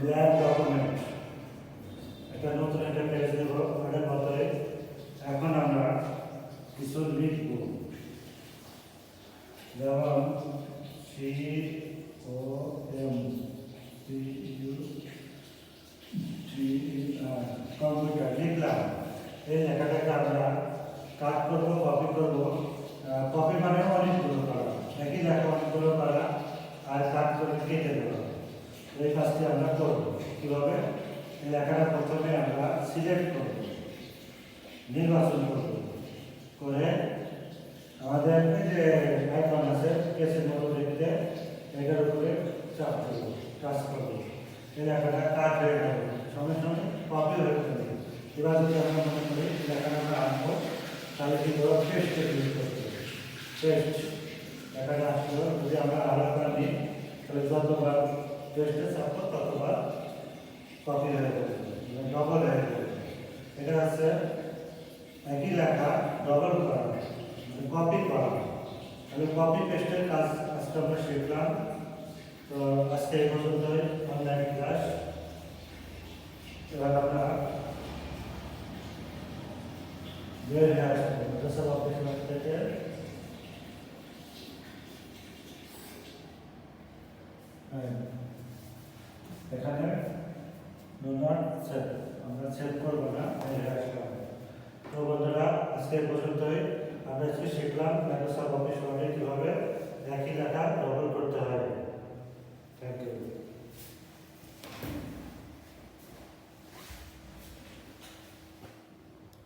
Lab document একটা নতুন একটা পেজ দেব আগের মতোই। এখন আমরা কিছু লিখব, যেমন কম্পিউটার লিখলাম। এই লেখাটাকে আমরা কাট করবো, কপি করবো। কপি মানে অনেকগুলো করা, একই লেখা অনেকগুলো করা, আর কাট করে কেটে দেওয়া। এই কাজটি আমরা করবো কীভাবে? এই লেখাটা প্রথমে আমরা সিলেক্ট করব, নির্বাচন করব, করে আমাদের যে আইকন আছে কেসের মতো দেখতে, এটার উপরে চাপ করব, টাচ করব। এই লেখাটা কাট হয়ে যাবে, সঙ্গে সঙ্গে কপি হয়ে যাবে। এবার যদি আমরা মনে করি লেখাটা আমরা আনবো, তাহলে কি করবো? পেস্টে ক্লিক করতে হবে। পেস্ট লেখাটা আসলো। যদি আমরা আরো একবার নিই, তাহলে যতবার পেস্টে চাপবো ততবার কপি হয়ে যাবে, ডবল হয়ে যাবে। এটা হচ্ছে একই লেখা ডবল করা, কপি করা। তাহলে কপি পেস্টের কাজ আজকে আমরা শিখলাম। তো আজকে এই পর্যন্তই অনলাইন ক্লাস। এবার আমরা বের হয়ে আসবো মাদ্রাসা অফিস থেকে। এখানে আমরা সেভ করবো না, আসলাম। তো বন্ধুরা, আজকে এই পর্যন্তই। আমরা শিখলাম মাইক্রোসফট অফিস ওয়ার্ডে কীভাবে একই লেখা ডবল করতে হয়।